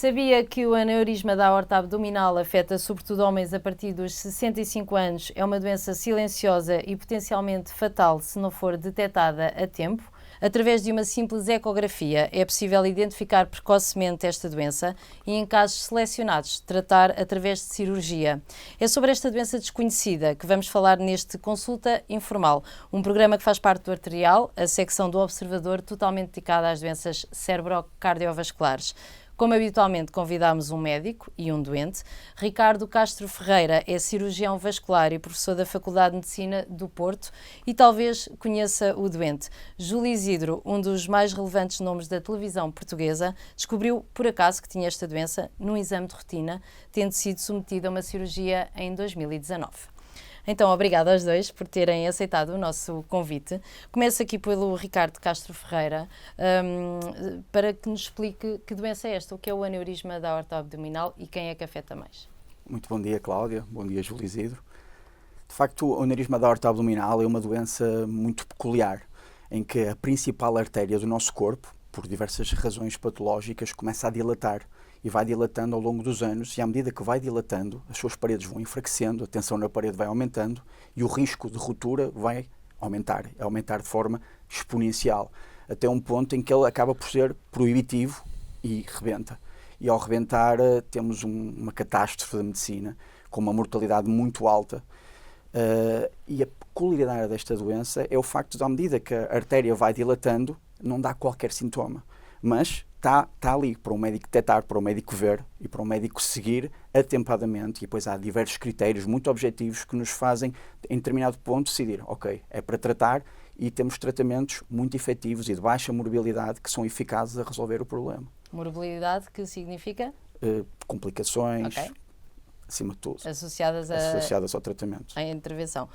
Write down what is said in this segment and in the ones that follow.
Sabia que o aneurisma da aorta abdominal afeta sobretudo homens a partir dos 65 anos? É uma doença silenciosa e potencialmente fatal se não for detectada a tempo. Através de uma simples ecografia é possível identificar precocemente esta doença e, em casos selecionados, tratar através de cirurgia. É sobre esta doença desconhecida que vamos falar neste Consulta Informal, um programa que faz parte do Arterial, a secção do Observador totalmente dedicada às doenças cerebro-cardiovasculares. Como habitualmente, convidámos um médico e um doente. Ricardo Castro Ferreira é cirurgião vascular e professor da Faculdade de Medicina do Porto e talvez conheça o doente. Júlio Isidro, um dos mais relevantes nomes da televisão portuguesa, descobriu por acaso que tinha esta doença num exame de rotina, tendo sido submetido a uma cirurgia em 2019. Então, obrigada aos dois por terem aceitado o nosso convite. Começo aqui pelo Ricardo Castro Ferreira, para que nos explique que doença é esta, o que é o aneurisma da aorta abdominal e quem é que afeta mais. Muito bom dia, Cláudia. Bom dia, Júlio Isidro. De facto, o aneurisma da aorta abdominal é uma doença muito peculiar, em que a principal artéria do nosso corpo, por diversas razões patológicas, começa a dilatar e vai dilatando ao longo dos anos, e à medida que vai dilatando, as suas paredes vão enfraquecendo, a tensão na parede vai aumentando e o risco de ruptura vai aumentar de forma exponencial, até um ponto em que ele acaba por ser proibitivo e rebenta. E ao rebentar temos uma catástrofe da medicina, com uma mortalidade muito alta. E a peculiaridade desta doença é o facto de, à medida que a artéria vai dilatando, não dá qualquer sintoma, mas está ali para o médico detectar, para o médico ver e para o médico seguir atempadamente. E depois há diversos critérios muito objetivos que nos fazem, em determinado ponto, decidir, ok, é para tratar, e temos tratamentos muito efetivos e de baixa morbilidade que são eficazes a resolver o problema. Morbilidade, que significa? Complicações, okay, acima de tudo, associadas ao tratamento. À intervenção.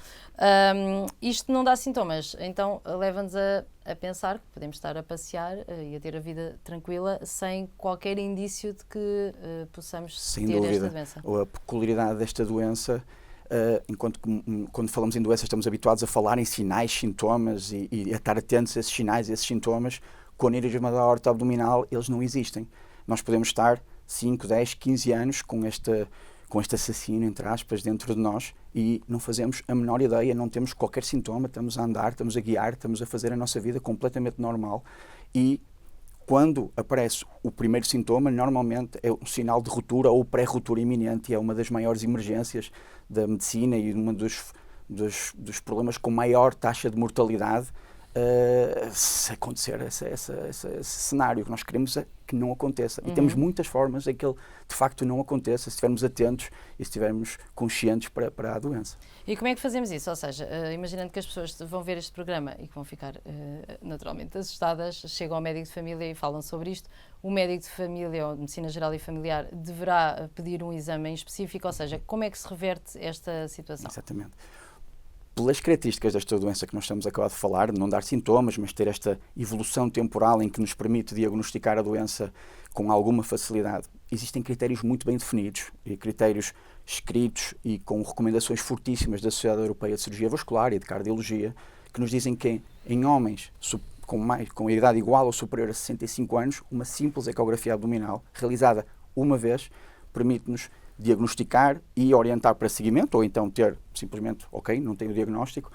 Isto não dá sintomas, então leva-nos a pensar que podemos estar a passear e a ter a vida tranquila sem qualquer indício de que possamos Sem ter dúvida. Esta doença. A peculiaridade desta doença, quando falamos em doenças estamos habituados a falar em sinais, sintomas e a estar atentos a esses sinais, a esses sintomas. Com o aneurisma da aorta abdominal, eles não existem. Nós podemos estar 5, 10, 15 anos com este assassino, entre aspas, dentro de nós e não fazemos a menor ideia, não temos qualquer sintoma, estamos a andar, estamos a guiar, estamos a fazer a nossa vida completamente normal. E quando aparece o primeiro sintoma, normalmente é um sinal de ruptura ou pré-ruptura iminente, e é uma das maiores emergências da medicina e um dos problemas com maior taxa de mortalidade. Se acontecer esse cenário, que nós queremos é que não aconteça. E temos muitas formas em que ele de facto não aconteça, se estivermos atentos e se estivermos conscientes para a doença. E como é que fazemos isso? Ou seja, imaginando que as pessoas vão ver este programa e que vão ficar naturalmente assustadas, chegam ao médico de família e falam sobre isto, o médico de família ou de medicina geral e familiar deverá pedir um exame em específico, ou seja, como é que se reverte esta situação? Exatamente. Pelas características desta doença que nós estamos a acabar de falar, não dar sintomas, mas ter esta evolução temporal em que nos permite diagnosticar a doença com alguma facilidade, existem critérios muito bem definidos e critérios escritos e com recomendações fortíssimas da Sociedade Europeia de Cirurgia Vascular e de Cardiologia, que nos dizem que em homens com idade igual ou superior a 65 anos, uma simples ecografia abdominal realizada uma vez permite-nos diagnosticar e orientar para seguimento, ou então ter simplesmente, ok, não tenho o diagnóstico,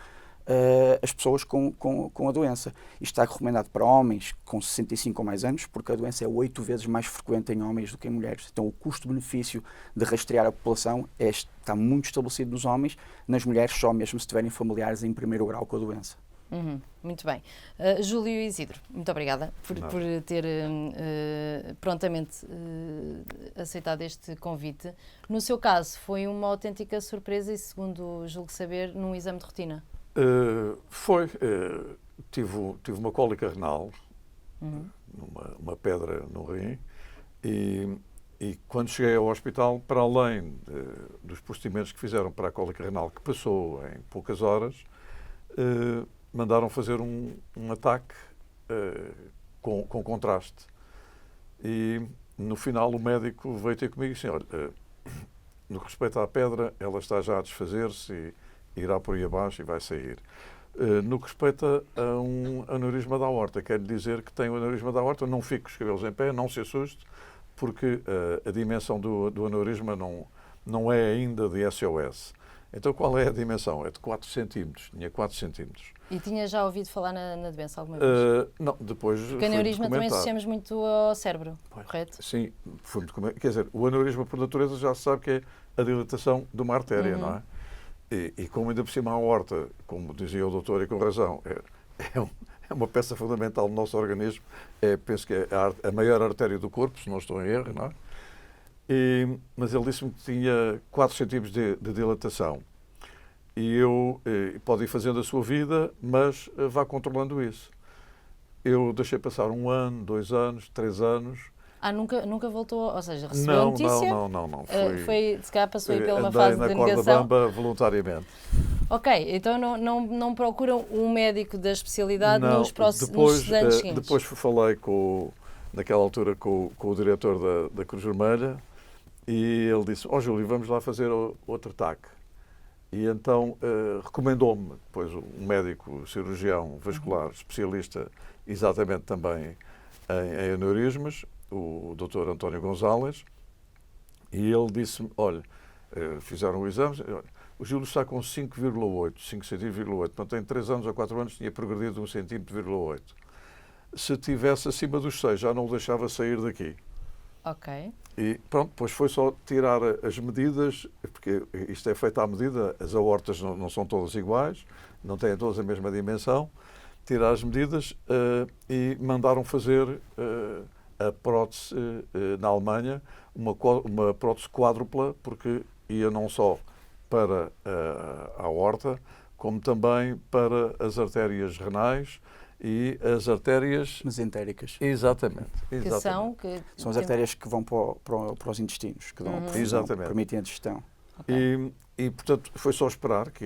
as pessoas com a doença. Isto está recomendado para homens com 65 ou mais anos, porque a doença é 8 vezes mais frequente em homens do que em mulheres. Então o custo-benefício de rastrear a população está muito estabelecido nos homens, nas mulheres só mesmo se tiverem familiares em primeiro grau com a doença. Muito bem. Júlio Isidro, muito obrigada por ter prontamente aceitado este convite. No seu caso, foi uma autêntica surpresa e, segundo julgo saber, num exame de rotina? Foi. Tive uma cólica renal, uma pedra no rim, e quando cheguei ao hospital, para além dos procedimentos que fizeram para a cólica renal, que passou em poucas horas, mandaram fazer um ataque com contraste. E no final o médico veio ter comigo e disse, olha, no que respeita à pedra, ela está já a desfazer-se e irá por aí abaixo e vai sair. No que respeita a um aneurisma da aorta, quero dizer que tem o aneurisma da aorta, não fique com os cabelos em pé, não se assuste, porque a dimensão do aneurisma não é ainda de SOS. Então, qual é a dimensão? É de 4 centímetros. Tinha 4 centímetros. E tinha já ouvido falar na doença alguma vez? Não, depois Porque aneurisma também associamos muito ao cérebro, correto? Sim, foi muito quer dizer, o aneurisma por natureza já se sabe que é a dilatação de uma artéria, não é? E como ainda por cima a aorta, como dizia o doutor e com razão, é uma peça fundamental do nosso organismo, penso que é a maior artéria do corpo, se não estou em erro, não é? Mas ele disse-me que tinha 4 centímetros de dilatação. E pode ir fazendo a sua vida, mas vá controlando isso. Eu deixei passar 1 ano, 2 anos, 3 anos. Nunca voltou, ou seja, recebeu a notícia? Não. Se calhar passou aí pela uma fase de negação. Andei na corda bamba voluntariamente. Ok, então não procuram um médico da especialidade nos próximos anos seguintes? Depois falei naquela altura com o diretor da Cruz Vermelha e ele disse, Júlio, vamos lá fazer outro TAC. E então recomendou-me depois um médico cirurgião vascular, especialista exatamente também em aneurismas, o Dr. António Gonzalez, e ele disse-me, olha, fizeram o exame, o Júlio está com 5 centímetros, portanto em 3 anos ou 4 anos tinha progredido 1,8 centímetro. Se tivesse acima dos 6, já não o deixava sair daqui. Ok. E pronto, depois foi só tirar as medidas, porque isto é feito à medida, as aortas não são todas iguais, não têm todas a mesma dimensão, tirar as medidas e mandaram fazer a prótese na Alemanha, uma prótese quádrupla, porque ia não só para a aorta, como também para as artérias renais e as artérias mesentéricas. Exatamente. São as artérias que vão para os intestinos, que dão a perfusão, que permitem a digestão. Okay. E, portanto, foi só esperar que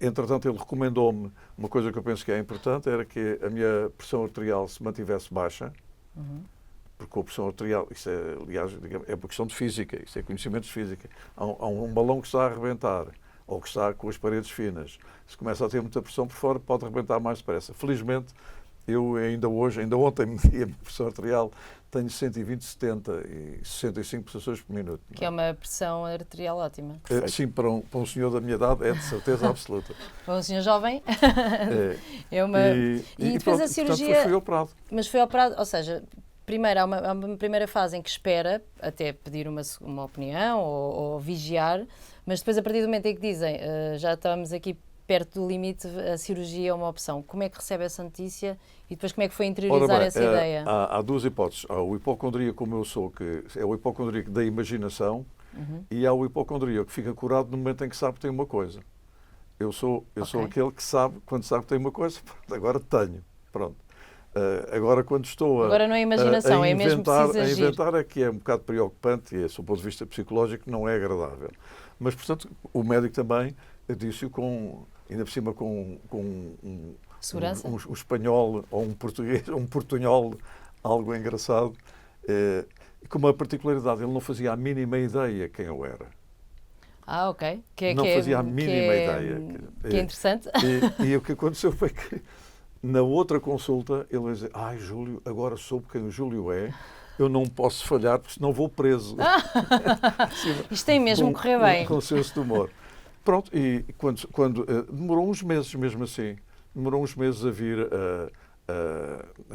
entretanto, ele recomendou-me uma coisa que eu penso que é importante, era que a minha pressão arterial se mantivesse baixa, porque a pressão arterial, isso é, aliás, é uma questão de física, isso é conhecimento de física. Há um balão que está a arrebentar, ou que está com as paredes finas. Se começa a ter muita pressão por fora, pode arrebentar mais depressa. Felizmente, eu ainda ontem medi a minha pressão arterial, tenho 120/70 e 65 pulsações por minuto. Que é uma pressão arterial ótima. Sim, para um senhor da minha idade é de certeza absoluta. Para um senhor jovem? É uma... E depois pronto, a cirurgia... portanto, fui operado. Mas foi operado, ou seja, primeiro há uma primeira fase em que espera, até pedir uma opinião ou vigiar, mas depois a partir do momento em que dizem já estamos aqui perto do limite, a cirurgia é uma opção. Como é que recebe essa notícia e depois como é que foi interiorizar essa ideia? Há 2 hipóteses. Há o hipocondríaco como eu sou, que é o hipocondríaco da imaginação, e há o hipocondríaco que fica curado no momento em que sabe que tem uma coisa. Eu sou aquele que sabe, quando sabe que tem uma coisa, agora tenho. Pronto. Agora quando estou agora não é imaginação, é mesmo preciso agir. A inventar é que é um bocado preocupante e, do ponto de vista psicológico, não é agradável. Mas, portanto, o médico também disse-o ainda por cima com segurança? Um espanhol ou um português, um portunhol, algo engraçado, com uma particularidade, ele não fazia a mínima ideia quem eu era. Ok. Não fazia a mínima ideia. Que é interessante. E o que aconteceu foi que, na outra consulta, ele vai dizer, Júlio, agora soube quem o Júlio é, eu não posso falhar, porque senão vou preso. Isto tem mesmo que correr bem. Com senso de humor. Pronto, e quando demorou uns meses mesmo assim, demorou uns meses a vir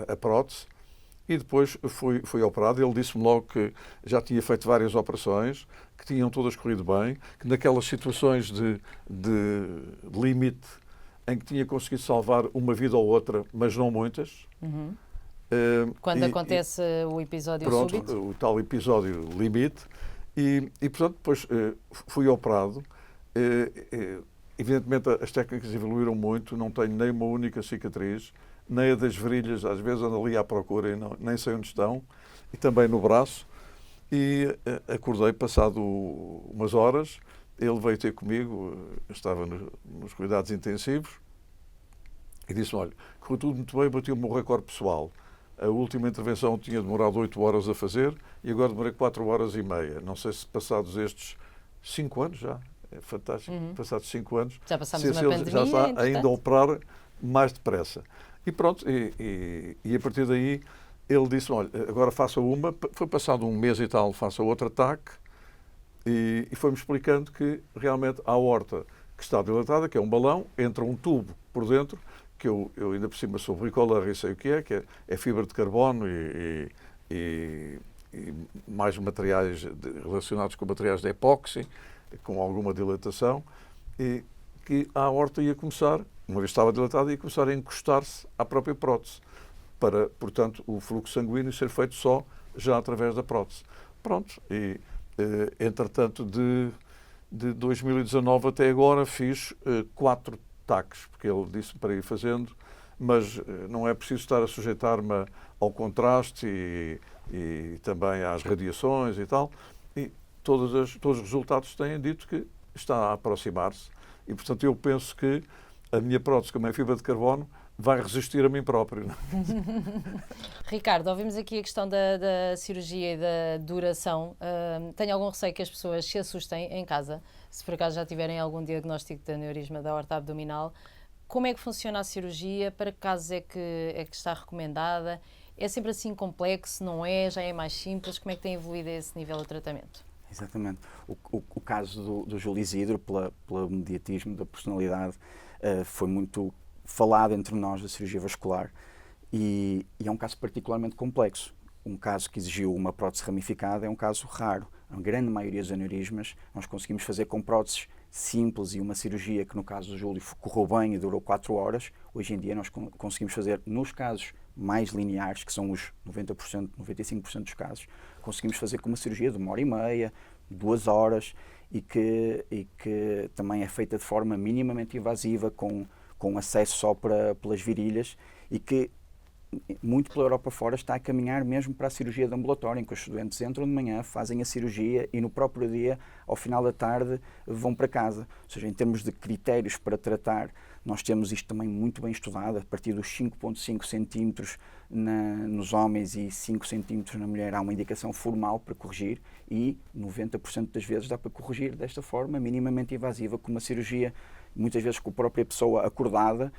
a prótese, e depois fui operado. Ele disse-me logo que já tinha feito várias operações, que tinham todas corrido bem, que naquelas situações de limite em que tinha conseguido salvar uma vida ou outra, mas não muitas. Quando acontece o episódio súbito? O tal episódio limite. E portanto, depois fui operado. Evidentemente, as técnicas evoluíram muito, não tenho nem uma única cicatriz, nem a das virilhas, às vezes ando ali à procura e nem sei onde estão, e também no braço. E acordei passado umas horas, ele veio ter comigo, eu estava nos cuidados intensivos, e disse-me, olha, correu tudo muito bem, bati o meu recorde pessoal. A última intervenção tinha demorado 8 horas a fazer, e agora demorei 4 horas e meia. Não sei se passados estes 5 anos já, é fantástico, passados 5 anos, já passámos uma pandemia, já está ainda a operar mais depressa. E pronto, e a partir daí ele disse, olha, agora faça uma, foi passado um mês e tal, faça outro ataque, e foi-me explicando que realmente a aorta que está dilatada, que é um balão, entra um tubo por dentro, que eu ainda por cima sou bricoleur e sei o que é fibra de carbono e mais materiais relacionados com materiais de epóxi, com alguma dilatação, e que a aorta ia começar, uma vez estava dilatada, ia começar a encostar-se à própria prótese, para, portanto, o fluxo sanguíneo ser feito só já através da prótese. Pronto, e entretanto, de 2019 até agora fiz 4 taques, porque ele disse para ir fazendo, mas não é preciso estar a sujeitar-me ao contraste e também às radiações e tal. E todos os resultados têm dito que está a aproximar-se. E, portanto, eu penso que a minha prótese, como é fibra de carbono, vai resistir a mim próprio. Ricardo, ouvimos aqui a questão da cirurgia e da duração. Tenho algum receio que as pessoas se assustem em casa, se por acaso já tiverem algum diagnóstico de aneurisma da aorta abdominal. Como é que funciona a cirurgia? Para que casos é que está recomendada? É sempre assim complexo? Não é? Já é mais simples? Como é que tem evoluído a esse nível de tratamento? Exatamente. O caso do Júlio Isidro, pelo mediatismo da personalidade, foi muito falado entre nós da cirurgia vascular e é um caso particularmente complexo. Um caso que exigiu uma prótese ramificada é um caso raro. A grande maioria dos aneurismas nós conseguimos fazer com próteses simples e uma cirurgia que no caso do Júlio correu bem e durou 4 horas. Hoje em dia nós conseguimos fazer nos casos mais lineares, que são os 90%, 95% dos casos, conseguimos fazer com uma cirurgia de 1h30, 2 horas e que também é feita de forma minimamente invasiva, com acesso só pelas virilhas e que muito pela Europa fora está a caminhar mesmo para a cirurgia de ambulatório, em que os estudantes entram de manhã, fazem a cirurgia e no próprio dia, ao final da tarde, vão para casa. Ou seja, em termos de critérios para tratar, nós temos isto também muito bem estudado, a partir dos 5,5 centímetros nos homens e 5 centímetros na mulher há uma indicação formal para corrigir e 90% das vezes dá para corrigir desta forma, minimamente invasiva, com uma cirurgia muitas vezes com a própria pessoa acordada,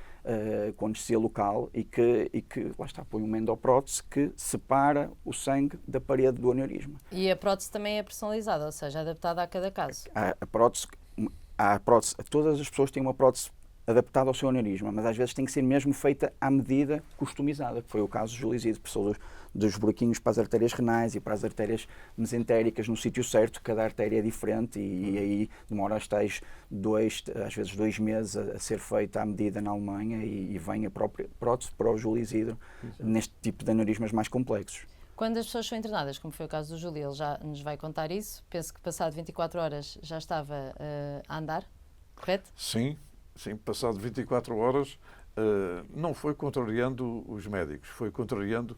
com anestesia local e que lá está, põe uma endoprótese que separa o sangue da parede do aneurisma. E a prótese também é personalizada, ou seja, adaptada a cada caso? Todas as pessoas têm uma prótese adaptada ao seu aneurisma, mas às vezes tem que ser mesmo feita à medida, customizada, que foi o caso do Júlio Isidro, pessoas dos buraquinhos para as artérias renais e para as artérias mesentéricas no sítio certo, cada artéria é diferente e aí demora às vezes 2 meses a ser feita à medida na Alemanha e vem a própria prótese para o Júlio Isidro neste tipo de aneurismas mais complexos. Quando as pessoas são internadas, como foi o caso do Júlio, ele já nos vai contar isso, penso que passado 24 horas já estava a andar, correto? Sim, passado 24 horas, não foi contrariando os médicos, foi contrariando,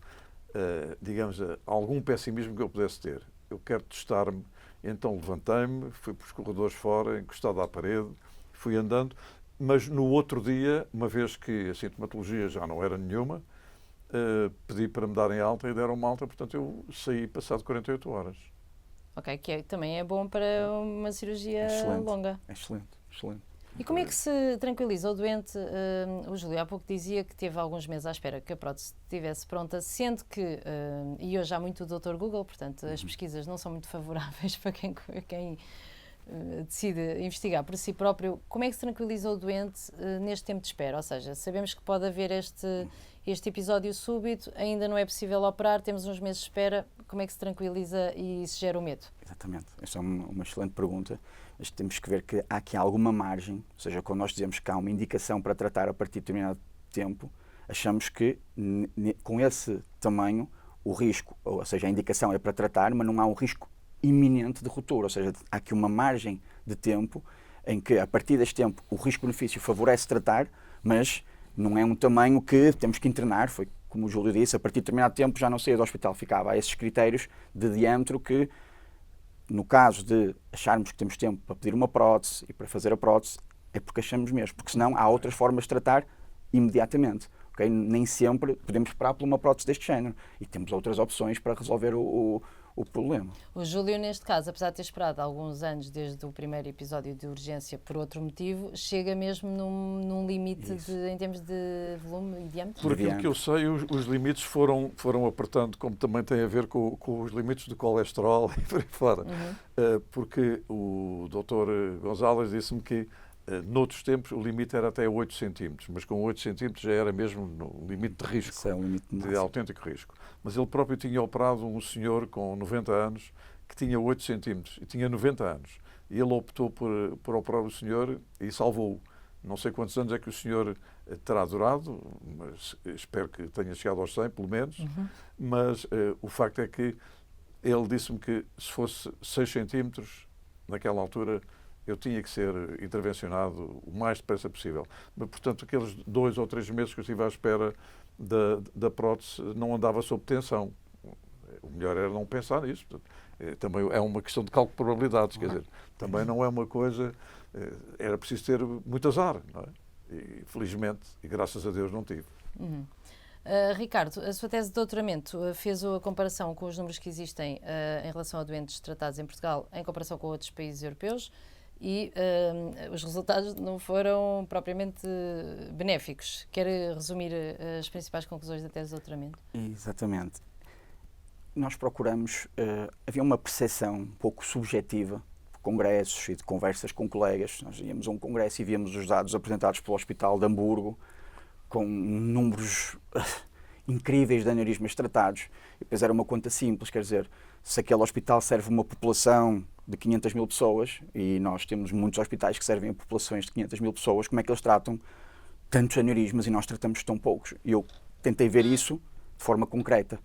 digamos, algum pessimismo que eu pudesse ter. Eu quero testar-me, então levantei-me, fui para os corredores fora, encostado à parede, fui andando, mas no outro dia, uma vez que a sintomatologia já não era nenhuma, pedi para me darem alta e deram-me alta, portanto eu saí passado 48 horas. Ok, que também é bom para uma cirurgia longa. Excelente. E como é que se tranquiliza o doente? O Júlio há pouco dizia que teve alguns meses à espera que a prótese estivesse pronta, sendo que, e hoje há muito o Dr. Google, portanto as pesquisas não são muito favoráveis para quem decide investigar por si próprio. Como é que se tranquiliza o doente neste tempo de espera? Ou seja, sabemos que pode haver este episódio súbito, ainda não é possível operar, temos uns meses de espera, como é que se tranquiliza e se gera o medo? Exatamente, essa é uma excelente pergunta, mas temos que ver que há aqui alguma margem, ou seja, quando nós dizemos que há uma indicação para tratar a partir de determinado tempo, achamos que com esse tamanho o risco, ou seja, a indicação é para tratar, mas não há um risco iminente de ruptura, ou seja, há aqui uma margem de tempo em que a partir deste tempo o risco-benefício favorece tratar, mas não é um tamanho que temos que internar, foi como o Júlio disse, a partir de determinado tempo já não saía do hospital, ficava a esses critérios de diâmetro que, no caso de acharmos que temos tempo para pedir uma prótese e para fazer a prótese, é porque achamos mesmo, porque senão há outras formas de tratar imediatamente. Okay? Nem sempre podemos esperar por uma prótese deste género e temos outras opções para resolver o problema. O Júlio, neste caso, apesar de ter esperado alguns anos desde o primeiro episódio de urgência por outro motivo, chega mesmo num limite em termos de volume e diâmetro? Por aquilo que eu sei, os limites foram apertando, como também tem a ver com os limites de colesterol e por aí fora. Porque o Dr. Gonzalez disse-me que noutros tempos o limite era até 8 centímetros, mas com 8 centímetros já era mesmo no limite de risco, Isso é um limite de autêntico risco. Mas ele próprio tinha operado um senhor com 90 anos que tinha 8 centímetros e tinha 90 anos. E ele optou por operar o senhor e salvou-o. Não sei quantos anos é que o senhor terá durado, mas espero que tenha chegado aos 100, pelo menos. Mas o facto é que ele disse-me que se fosse 6 centímetros, naquela altura, eu tinha que ser intervencionado o mais depressa possível. Mas, portanto, aqueles 2 ou 3 meses que eu estive à espera da prótese, não andava sob tensão. O melhor era não pensar nisso. Também é uma questão de cálculo de probabilidades, quer dizer, também não é uma coisa... Era preciso ter muito azar, não é? E, felizmente, e graças a Deus, não tive. Ricardo, a sua tese de doutoramento fez a comparação com os números que existem em relação a doentes tratados em Portugal em comparação com outros países europeus e os resultados não foram propriamente benéficos. Quer resumir as principais conclusões da tese de doutoramento? Exatamente. Nós procuramos... havia uma percepção um pouco subjetiva de congressos e de conversas com colegas. Nós íamos a um congresso e víamos os dados apresentados pelo Hospital de Hamburgo, com números incríveis de aneurismas tratados. E depois era uma conta simples, quer dizer, se aquele hospital serve uma população de 500 mil pessoas, e nós temos muitos hospitais que servem a populações de 500 mil pessoas, como é que eles tratam tantos aneurismas e nós tratamos tão poucos? E eu tentei ver isso de forma concreta,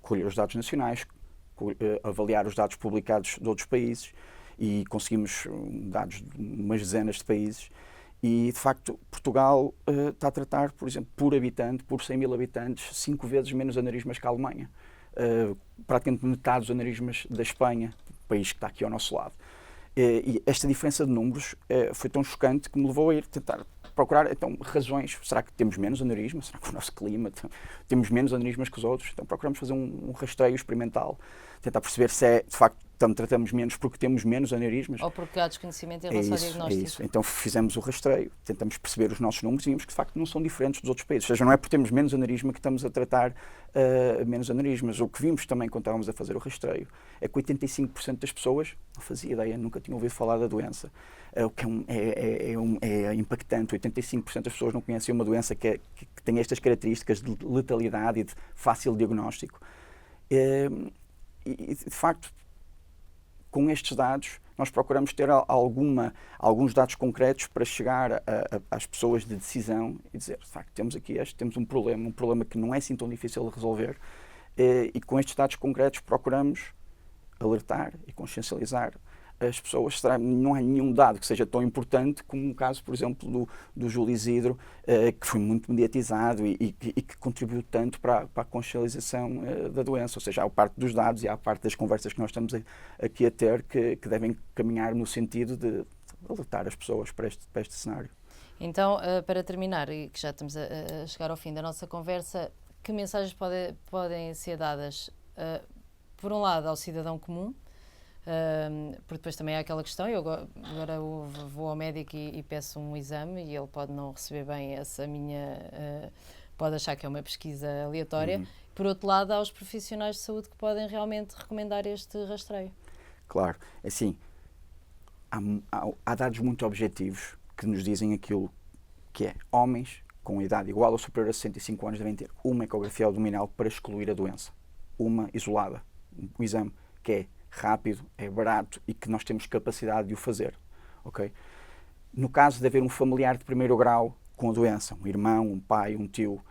colher os dados nacionais, avaliar os dados publicados de outros países, e conseguimos dados de umas dezenas de países. E, de facto, Portugal está a tratar, por exemplo, por habitante, por 100 mil habitantes, 5 vezes menos aneurismas que a Alemanha. Praticamente metade dos aneurismas da Espanha, país que está aqui ao nosso lado. E esta diferença de números foi tão chocante que me levou a ir tentar procurar, então, razões. Será que temos menos aneurismas? Será que o nosso clima temos menos aneurismas que os outros? Então procuramos fazer um rastreio experimental, tentar perceber se é, de facto, tratamos menos porque temos menos aneurismas. Ou porque há desconhecimento em relação ao diagnóstico. É isso. Então fizemos o rastreio, tentamos perceber os nossos números e vimos que, de facto, não são diferentes dos outros países. Ou seja, não é por termos menos aneurisma que estamos a tratar menos aneurismas. O que vimos também quando estávamos a fazer o rastreio é que 85% das pessoas não fazia ideia, nunca tinham ouvido falar da doença. O que é impactante. 85% das pessoas não conhecem uma doença que tem estas características de letalidade e de fácil diagnóstico. E, de facto, com estes dados, nós procuramos ter alguns dados concretos para chegar às pessoas de decisão e dizer, de facto, temos um problema que não é assim tão difícil de resolver, e com estes dados concretos procuramos alertar e consciencializar as pessoas. Não há nenhum dado que seja tão importante como o caso, por exemplo, do Júlio Isidro, que foi muito mediatizado e que contribuiu tanto para a consciencialização da doença. Ou seja, há a parte dos dados e há a parte das conversas que nós estamos aqui a ter que devem caminhar no sentido de alertar as pessoas para este cenário. Então, para terminar, e que já estamos a chegar ao fim da nossa conversa, que mensagens podem ser dadas, por um lado, ao cidadão comum, porque depois também há aquela questão, eu agora vou ao médico e peço um exame e ele pode não receber bem essa minha, pode achar que é uma pesquisa aleatória. Por outro lado, há os profissionais de saúde que podem realmente recomendar este rastreio. Claro, assim, há dados muito objetivos que nos dizem aquilo que é: homens com idade igual ou superior a 65 anos devem ter uma ecografia abdominal para excluir a doença, uma isolada, um exame que é rápido, é barato e que nós temos capacidade de o fazer, ok? No caso de haver um familiar de primeiro grau com a doença, um irmão, um pai, um tio,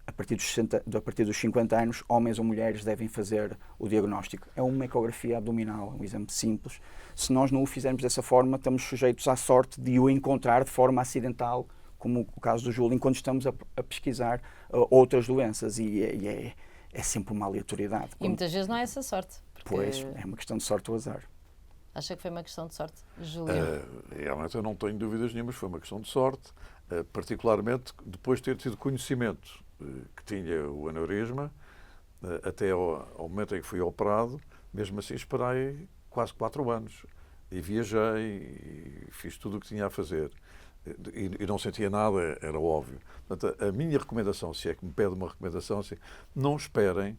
a partir dos 50 anos, homens ou mulheres devem fazer o diagnóstico. É uma ecografia abdominal, é um exame simples. Se nós não o fizermos dessa forma, estamos sujeitos à sorte de o encontrar de forma acidental, como o caso do Júlio, enquanto estamos a pesquisar outras doenças, e é sempre uma aleatoriedade. E muitas vezes não é essa sorte. Pois, é uma questão de sorte ou azar. Acha que foi uma questão de sorte, Júlio? Realmente eu não tenho dúvidas nenhumas, foi uma questão de sorte, particularmente depois de ter tido conhecimento que tinha o aneurisma, até ao momento em que fui operado, Mesmo assim, esperei quase 4 anos e viajei e fiz tudo o que tinha a fazer. E não sentia nada, era óbvio. Portanto, a minha recomendação, se é que me pede uma recomendação, assim, não esperem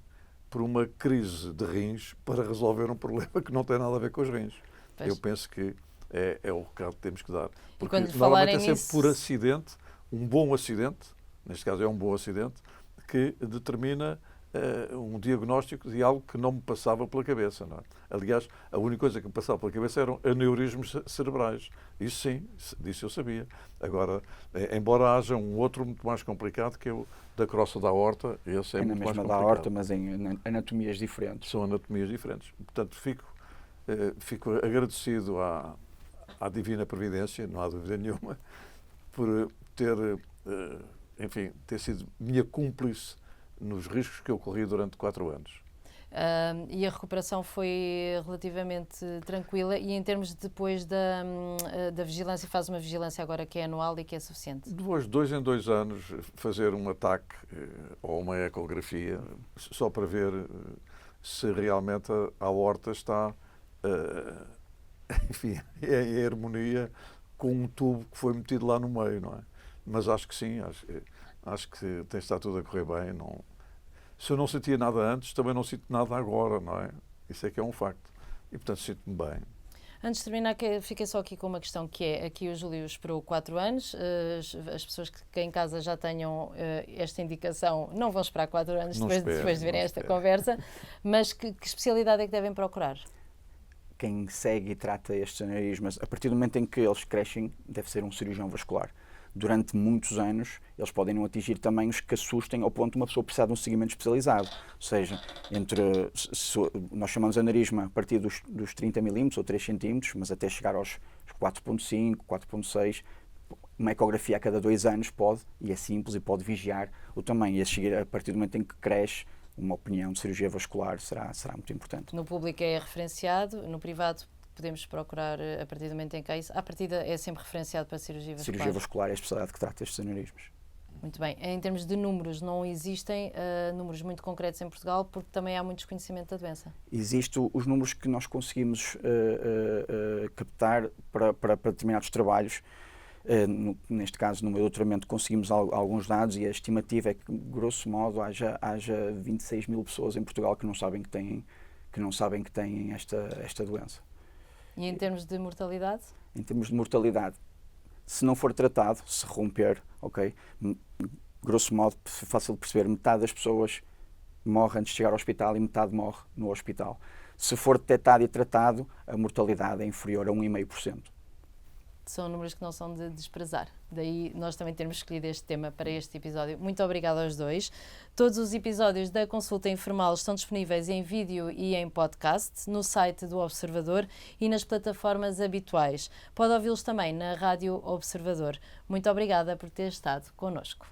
por uma crise de rins para resolver um problema que não tem nada a ver com os rins. Pois. Eu penso que é o recado que temos que dar. Porque quando normalmente é falarem sempre nisso... por acidente, um bom acidente, neste caso é um bom acidente, que determina um diagnóstico de algo que não me passava pela cabeça. Não é? Aliás, a única coisa que me passava pela cabeça eram aneurismos cerebrais. Isso sim, disso eu sabia. Agora, embora haja um outro muito mais complicado, que é o da crosta da aorta, esse é muito mais complicado. Da aorta, mas em anatomias diferentes. São anatomias diferentes. Portanto, fico agradecido à Divina Providência, não há dúvida nenhuma, por ter sido minha cúmplice nos riscos que eu corri durante 4 anos. E a recuperação foi relativamente tranquila, e em termos de depois da vigilância, faz uma vigilância agora que é anual e que é suficiente? Depois de 2 em 2 anos fazer um ataque ou uma ecografia só para ver se realmente a aorta está enfim, em harmonia com um tubo que foi metido lá no meio, não é? Mas acho que sim, acho que tem estado tudo a correr bem. Não... Se eu não sentia nada antes, também não sinto nada agora, não é? Isso é que é um facto. E, portanto, sinto-me bem. Antes de terminar, fiquei só aqui com uma questão que é, aqui o Júlio esperou 4 anos, as pessoas que em casa já tenham esta indicação não vão esperar 4 anos depois de verem esta conversa, mas que especialidade é que devem procurar? Quem segue e trata estes aneurismas, a partir do momento em que eles crescem, deve ser um cirurgião vascular. Durante muitos anos, eles podem não atingir tamanhos que assustem ao ponto de uma pessoa precisar de um seguimento especializado. Ou seja, nós chamamos aneurisma a partir dos 30 milímetros ou 3 centímetros, mas até chegar aos 4,5, 4,6, uma ecografia a cada 2 anos pode, e é simples, e pode vigiar o tamanho. E a partir do momento em que cresce, uma opinião de cirurgia vascular será muito importante. No público é referenciado, no privado podemos procurar a partir do momento em que é isso. A partida é sempre referenciado para cirurgia vascular? Cirurgia vascular é a especialidade que trata estes aneurismos. Muito bem. Em termos de números, não existem números muito concretos em Portugal, porque também há muito desconhecimento da doença? Existem os números que nós conseguimos captar para determinados trabalhos. Neste caso, no meu doutoramento, conseguimos alguns dados, e a estimativa é que, grosso modo, haja 26 mil pessoas em Portugal que não sabem que têm esta doença. E em termos de mortalidade? Em termos de mortalidade, se não for tratado, se romper, ok, grosso modo, fácil de perceber, metade das pessoas morre antes de chegar ao hospital e metade morre no hospital. Se for detectado e tratado, a mortalidade é inferior a 1,5%. São números que não são de desprezar. Daí nós também termos escolhido este tema para este episódio. Muito obrigada aos dois. Todos os episódios da Consulta Informal estão disponíveis em vídeo e em podcast, no site do Observador e nas plataformas habituais. Pode ouvi-los também na Rádio Observador. Muito obrigada por ter estado connosco.